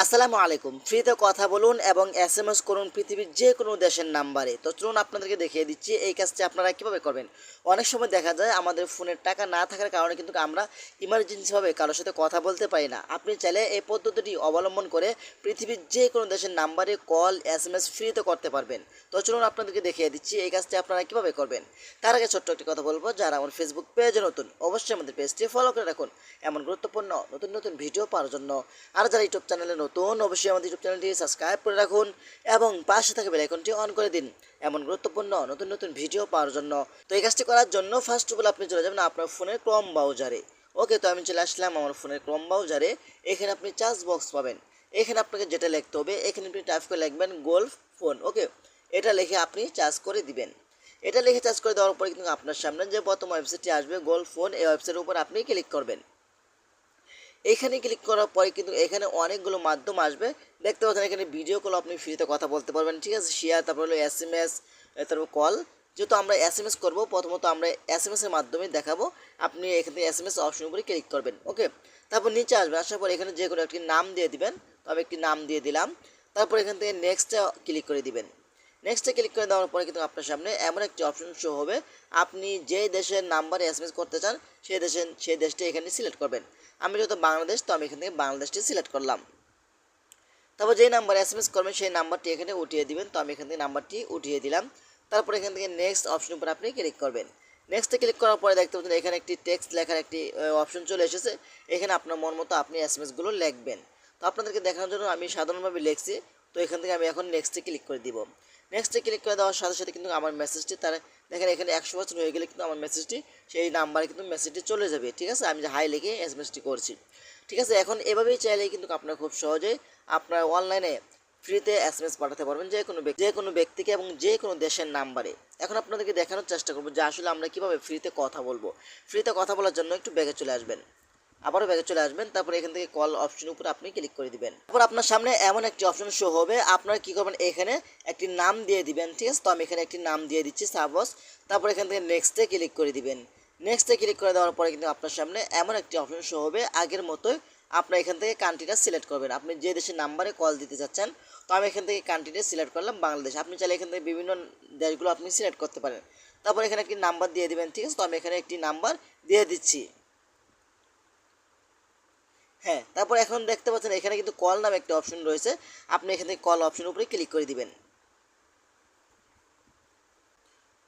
আসসালামু আলাইকুম। ফ্রিতে কথা বলুন এবং এসএমএস করুন পৃথিবীর যে কোনো দেশের নাম্বারে। তো চলুন আপনাদেরকে দেখিয়ে দিচ্ছি এই কাজটি আপনারা কীভাবে করবেন। অনেক সময় দেখা যায় আমাদের ফোনের টাকা না থাকার কারণে কিন্তু আমরা ইমার্জেন্সিভাবে কারোর সাথে কথা বলতে পারি না। আপনি চাইলে এই পদ্ধতিটি অবলম্বন করে পৃথিবীর যে কোনো দেশের নাম্বারে কল এসএমএস ফ্রিতে করতে পারবেন। তো চলুন আপনাদেরকে দেখিয়ে দিচ্ছি এই কাজটি আপনারা কীভাবে করবেন। তার আগে ছোট্ট একটি কথা বলবো, যারা আমার ফেসবুক পেজে নতুন অবশ্যই আমাদের পেজটি ফলো করে রাখুন এমন গুরুত্বপূর্ণ নতুন নতুন ভিডিও পাওয়ার জন্য। আর যারা ইউটিউব চ্যানেলে নতুন অবশ্যই আমাদের ইউটিউব চ্যানেলটি সাবস্ক্রাইব করে রাখুন এবং পাশে থাকা বেল আইকনটি অন করে দিন এমন গুরুত্বপূর্ণ নতুন নতুন ভিডিও পাওয়ার জন্য। তো এই কাজটি করার জন্য ফার্স্ট অফ অল আপনি চলে যাবেন আপনার ফোনের ক্রোম ব্রাউজারে। ওকে, তো আমি চলে আসলাম আমার ফোনের ক্রোম ব্রাউজারে। এখানে আপনি সার্চ বক্স পাবেন। এখানে আপনাকে যেটা লিখতে হবে, এখানে আপনি টাইপ করে লিখবেন গোল্ফ ফোন। ওকে, এটা লিখে আপনি সার্চ করে দিবেন। এটা লিখে সার্চ করে দেওয়ার পরে কিন্তু আপনার সামনে যে প্রথম ওয়েবসাইটটি আসবে গোল্ফ ফোন, এই ওয়েবসাইটের উপর আপনি ক্লিক করবেন। এখানে ক্লিক করার পরে কিন্তু এখানে অনেকগুলো মাধ্যম আসবে। দেখতে পাচ্ছেন এখানে ভিডিও কল আপনি ফ্রিতে কথা বলতে পারবেন, ঠিক আছে। শেয়ার, তারপর হলো এসএমএস, তারপর কল। যেহেতু আমরা এসএমএস করব, প্রথমত আমরা এসএমএস এর মাধ্যমে দেখাবো। আপনি এখান থেকে এসএমএস অপশন উপরে ক্লিক করবেন। ওকে, তারপর নিচে আসবে, আসার পর এখানে যে কোনো একটি নাম দিয়ে দিবেন। তো আমি একটি নাম দিয়ে দিলাম। তারপর এখান থেকে নেক্সটে ক্লিক করে দিবেন। নেক্সটে ক্লিক করে দেওয়ার পরে কিন্তু আপনার সামনে এমন একটি অপশন শো হবে। আপনি যে দেশের নাম্বারে এসএমএস করতে চান সেই দেশটি এখানে সিলেক্ট করবেন। আমি যেহেতু বাংলাদেশ, তো আমি এখান থেকে বাংলাদেশটি সিলেক্ট করলাম। তারপর যেই নাম্বারে এসএমএস করবেন সেই নাম্বারটি এখানে উঠিয়ে দিবেন। তো আমি এখান থেকে নাম্বারটি উঠিয়ে দিলাম। তারপর এখান থেকে নেক্সট অপশন উপর আপনি ক্লিক করবেন। নেক্সটে ক্লিক করার পরে দেখতে পাচ্ছেন এখানে একটি টেক্সট লেখার একটি অপশন চলে এসেছে। এখানে আপনার মন মতো আপনি এসএমএসগুলো লিখবেন। তো আপনাদেরকে দেখানোর জন্য আমি সাধারণভাবে লিখছি। তো এখান থেকে আমি এখন নেক্সটে ক্লিক করে দিব। নেক্সটে ক্লিক করে দেওয়ার সাথে সাথে কিন্তু আমার মেসেজটি দেখেন এখানে 100% হয়ে গেলে কিন্তু আমার মেসেজটি সেই নাম্বারে কিন্তু মেসেজটি চলে যাবে, ঠিক আছে। আমি যে হাই লিখে এসএমএসটি করছি, ঠিক আছে। এখন এভাবেই চাইলেই কিন্তু আপনারা খুব সহজেই আপনার অনলাইনে ফ্রিতে এসএমএস পাঠাতে পারবেন যে কোনো ব্যক্তিকে এবং যে কোনো দেশের নাম্বারে। এখন আপনাদেরকে দেখানোর চেষ্টা করবো যে আসলে আমরা কীভাবে ফ্রিতে কথা বলবো। ফ্রিতে কথা বলার জন্য একটু ব্যাগে চলে আসবেন, আবারও ব্যাগে চলে আসবেন। তারপর এখান থেকে কল অপশনের উপর আপনি ক্লিক করে দিবেন। তারপর আপনার সামনে এমন একটি অপশন শো হবে। আপনারা কী করবেন, এখানে একটি নাম দিয়ে দিবেন, ঠিক আছে। তো আমি এখানে একটি নাম দিয়ে দিচ্ছি, সাপোজ। তারপর এখান থেকে নেক্সটে ক্লিক করে দিবেন। নেক্সটে ক্লিক করে দেওয়ার পরে কিন্তু আপনার সামনে এমন একটি অপশন শো হবে। আগের মতোই আপনার এখান থেকে কান্ট্রিটা সিলেক্ট করবেন, আপনি যে দেশের নাম্বারে কল দিতে চাচ্ছেন। তো আমি এখান থেকে কান্ট্রিটা সিলেক্ট করলাম বাংলাদেশ। আপনি চাইলে এখান থেকে বিভিন্ন দেশগুলো আপনি সিলেক্ট করতে পারেন। তারপর এখানে একটি নাম্বার দিয়ে দিবেন, ঠিক আছে। তো আমি এখানে একটি নাম্বার দিয়ে দিচ্ছি। হ্যাঁ, তারপর এখন দেখতে পাচ্ছেন এখানে কিন্তু কল নামে একটা অপশন রয়েছে। আপনি এখান থেকে কল অপশন উপরে ক্লিক করে দিবেন।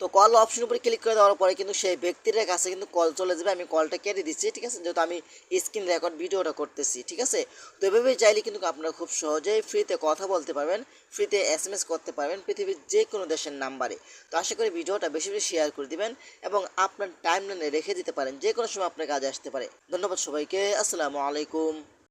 তো কল অপশন উপরে ক্লিক করে দেওয়ার পরে কিন্তু সেই ব্যক্তির কাছে কিন্তু কল চলে যাবে। আমি কলটা কেটে দিচ্ছি, ঠিক আছে, যেহেতু আমি স্ক্রিন রেকর্ড ভিডিওটা করতেছি, ঠিক আছে। তো এভাবে চাইলে কিন্তু আপনারা খুব সহজেই ফ্রিতে কথা বলতে পারবেন, ফ্রিতে এসএমএস করতে পারবেন পৃথিবীর যে কোনো দেশের নাম্বারে। তো আশা করি ভিডিওটা বেশি বেশি শেয়ার করে দিবেন এবং আপনার টাইমলাইনে রেখে দিতে পারেন, যে কোনো সময় আপনার কাজে আসতে পারে। ধন্যবাদ সবাইকে। আসসালামু আলাইকুম।